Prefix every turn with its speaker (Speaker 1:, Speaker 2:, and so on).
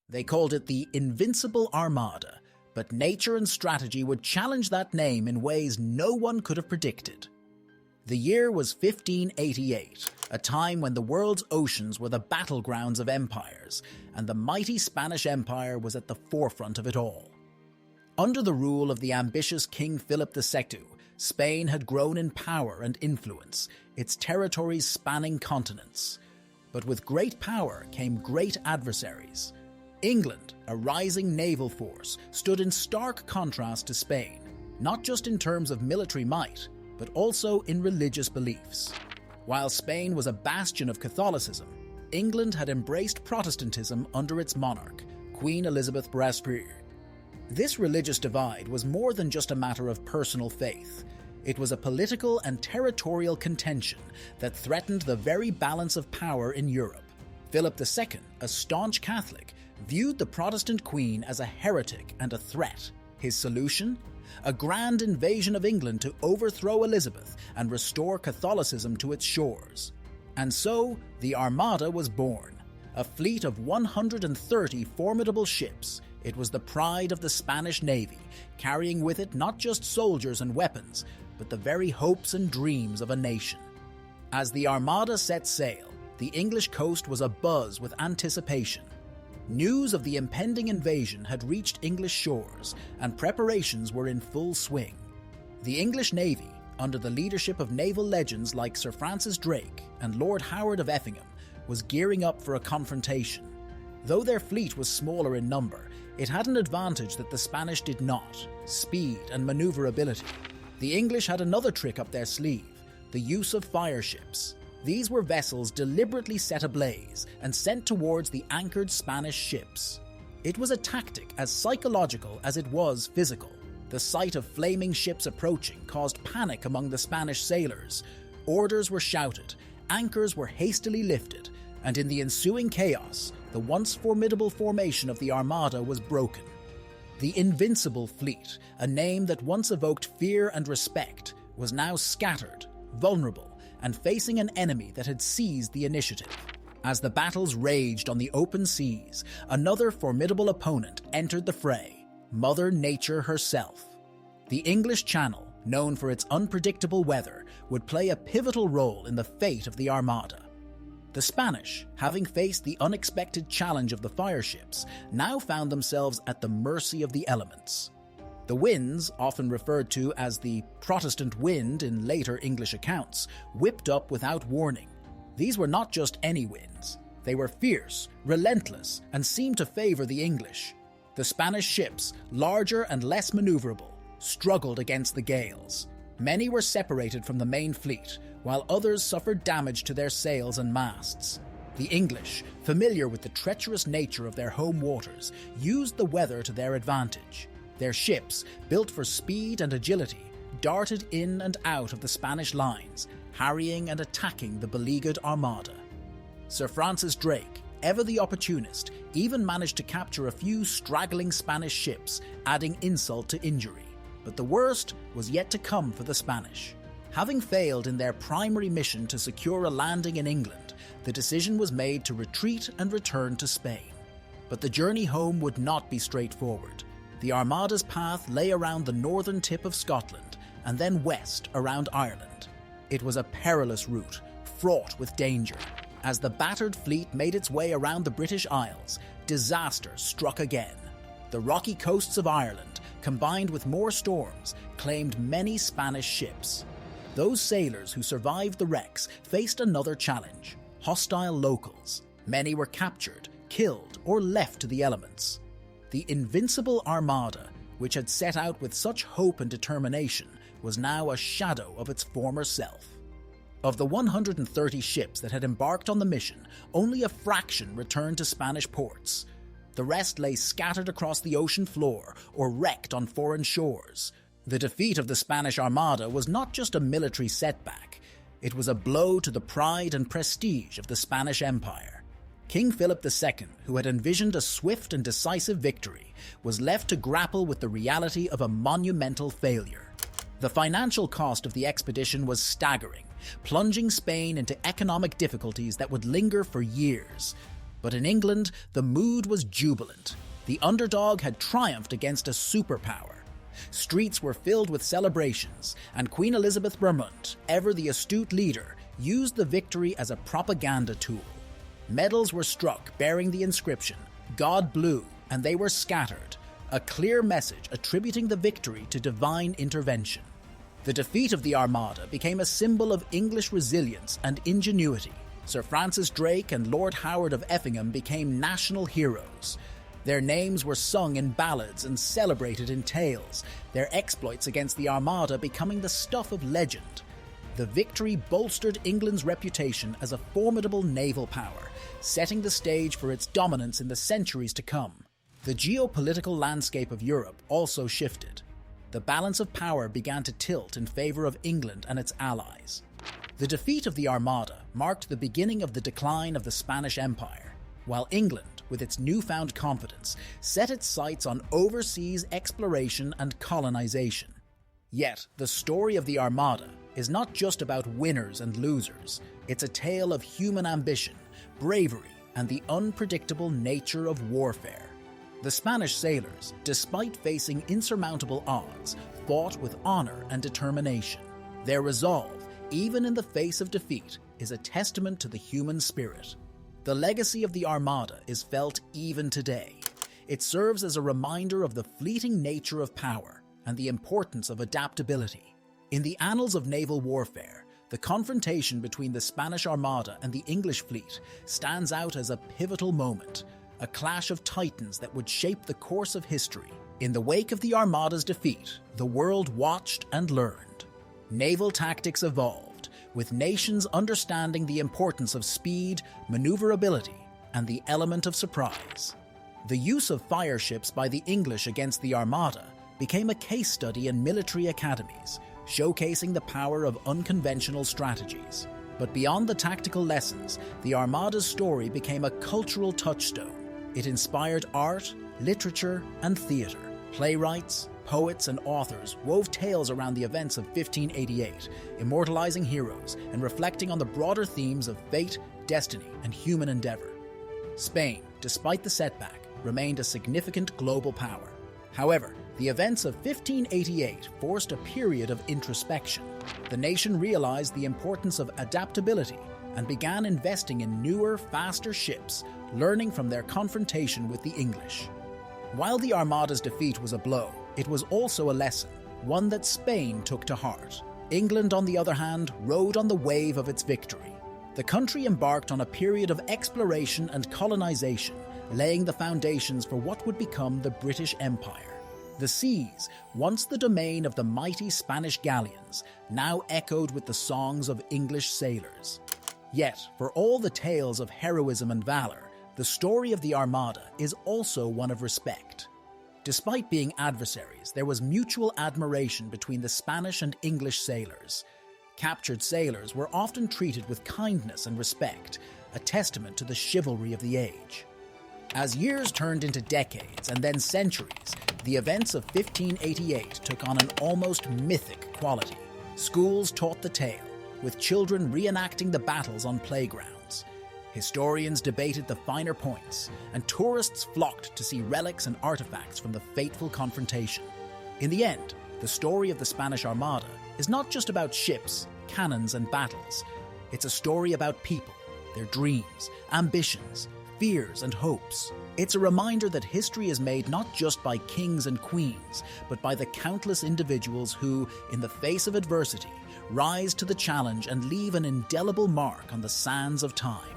Speaker 1: They called it the Invincible Armada, but nature and strategy would challenge that name in ways no one could have predicted. The year was 1588, a time when the world's oceans were the battlegrounds of empires, and the mighty Spanish Empire was at the forefront of it all. Under the rule of the ambitious King Philip II, Spain had grown in power and influence, its territories spanning continents. But with great power came great adversaries. England, a rising naval force, stood in stark contrast to Spain, not just in terms of military might, but also in religious beliefs. While Spain was a bastion of Catholicism, England had embraced Protestantism under its monarch, Queen Elizabeth II. This religious divide was more than just a matter of personal faith. It was a political and territorial contention that threatened the very balance of power in Europe. Philip II, a staunch Catholic, viewed the Protestant queen as a heretic and a threat. His solution? A grand invasion of England to overthrow Elizabeth and restore Catholicism to its shores. And so, the Armada was born, a fleet of 130 formidable ships. It was the pride of the Spanish Navy, carrying with it not just soldiers and weapons, but the very hopes and dreams of a nation. As the Armada set sail, the English coast was abuzz with anticipation. News of the impending invasion had reached English shores, and preparations were in full swing. The English Navy, under the leadership of naval legends like Sir Francis Drake and Lord Howard of Effingham, was gearing up for a confrontation. Though their fleet was smaller in number, it had an advantage that the Spanish did not: speed and maneuverability. The English had another trick up their sleeve: the use of fire ships. These were vessels deliberately set ablaze and sent towards the anchored Spanish ships. It was a tactic as psychological as it was physical. The sight of flaming ships approaching caused panic among the Spanish sailors. Orders were shouted, anchors were hastily lifted, and in the ensuing chaos, the once formidable formation of the Armada was broken. The Invincible Fleet, a name that once evoked fear and respect, was now scattered, vulnerable, and facing an enemy that had seized the initiative. As the battles raged on the open seas, another formidable opponent entered the fray: Mother Nature herself. The English Channel, known for its unpredictable weather, would play a pivotal role in the fate of the Armada. The Spanish, having faced the unexpected challenge of the fire ships, now found themselves at the mercy of the elements. The winds, often referred to as the Protestant wind in later English accounts, whipped up without warning. These were not just any winds. They were fierce, relentless, and seemed to favor the English. The Spanish ships, larger and less maneuverable, struggled against the gales. Many were separated from the main fleet, while others suffered damage to their sails and masts. The English, familiar with the treacherous nature of their home waters, used the weather to their advantage. Their ships, built for speed and agility, darted in and out of the Spanish lines, harrying and attacking the beleaguered Armada. Sir Francis Drake, ever the opportunist, even managed to capture a few straggling Spanish ships, adding insult to injury. But the worst was yet to come for the Spanish. Having failed in their primary mission to secure a landing in England, the decision was made to retreat and return to Spain. But the journey home would not be straightforward. The Armada's path lay around the northern tip of Scotland and then west around Ireland. It was a perilous route, fraught with danger. As the battered fleet made its way around the British Isles, disaster struck again. The rocky coasts of Ireland, combined with more storms, claimed many Spanish ships. Those sailors who survived the wrecks faced another challenge: hostile locals. Many were captured, killed, or left to the elements. The Invincible Armada, which had set out with such hope and determination, was now a shadow of its former self. Of the 130 ships that had embarked on the mission, only a fraction returned to Spanish ports. The rest lay scattered across the ocean floor or wrecked on foreign shores. The defeat of the Spanish Armada was not just a military setback. It was a blow to the pride and prestige of the Spanish Empire. King Philip II, who had envisioned a swift and decisive victory, was left to grapple with the reality of a monumental failure. The financial cost of the expedition was staggering, plunging Spain into economic difficulties that would linger for years. But in England, the mood was jubilant. The underdog had triumphed against a superpower. Streets were filled with celebrations, and Queen Elizabeth Bermont, ever the astute leader, used the victory as a propaganda tool. Medals were struck bearing the inscription, "God Blue," and they were scattered, a clear message attributing the victory to divine intervention. The defeat of the Armada became a symbol of English resilience and ingenuity. Sir Francis Drake and Lord Howard of Effingham became national heroes. Their names were sung in ballads and celebrated in tales, their exploits against the Armada becoming the stuff of legend. The victory bolstered England's reputation as a formidable naval power, setting the stage for its dominance in the centuries to come. The geopolitical landscape of Europe also shifted. The balance of power began to tilt in favor of England and its allies. The defeat of the Armada marked the beginning of the decline of the Spanish Empire, while England, with its newfound confidence, set its sights on overseas exploration and colonization. Yet, the story of the Armada is not just about winners and losers. It's a tale of human ambition, bravery, and the unpredictable nature of warfare. The Spanish sailors, despite facing insurmountable odds, fought with honor and determination. Their resolve, even in the face of defeat, is a testament to the human spirit. The legacy of the Armada is felt even today. It serves as a reminder of the fleeting nature of power and the importance of adaptability. In the annals of naval warfare, the confrontation between the Spanish Armada and the English fleet stands out as a pivotal moment, a clash of titans that would shape the course of history. In the wake of the Armada's defeat, the world watched and learned. Naval tactics evolved, with nations understanding the importance of speed, maneuverability, and the element of surprise. The use of fire ships by the English against the Armada became a case study in military academies, showcasing the power of unconventional strategies. But beyond the tactical lessons, the Armada's story became a cultural touchstone. It inspired art, literature, and theatre. Playwrights, poets, and authors wove tales around the events of 1588, immortalizing heroes and reflecting on the broader themes of fate, destiny, and human endeavour. Spain, despite the setback, remained a significant global power. However, the events of 1588 forced a period of introspection. The nation realized the importance of adaptability and began investing in newer, faster ships, learning from their confrontation with the English. While the Armada's defeat was a blow, it was also a lesson, one that Spain took to heart. England, on the other hand, rode on the wave of its victory. The country embarked on a period of exploration and colonization, laying the foundations for what would become the British Empire. The seas, once the domain of the mighty Spanish galleons, now echoed with the songs of English sailors. Yet, for all the tales of heroism and valor, the story of the Armada is also one of respect. Despite being adversaries, there was mutual admiration between the Spanish and English sailors. Captured sailors were often treated with kindness and respect, a testament to the chivalry of the age. As years turned into decades and then centuries, the events of 1588 took on an almost mythic quality. Schools taught the tale, with children reenacting the battles on playgrounds. Historians debated the finer points, and tourists flocked to see relics and artifacts from the fateful confrontation. In the end, the story of the Spanish Armada is not just about ships, cannons, and battles. It's a story about people, their dreams, ambitions, fears, and hopes. It's a reminder that history is made not just by kings and queens, but by the countless individuals who, in the face of adversity, rise to the challenge and leave an indelible mark on the sands of time.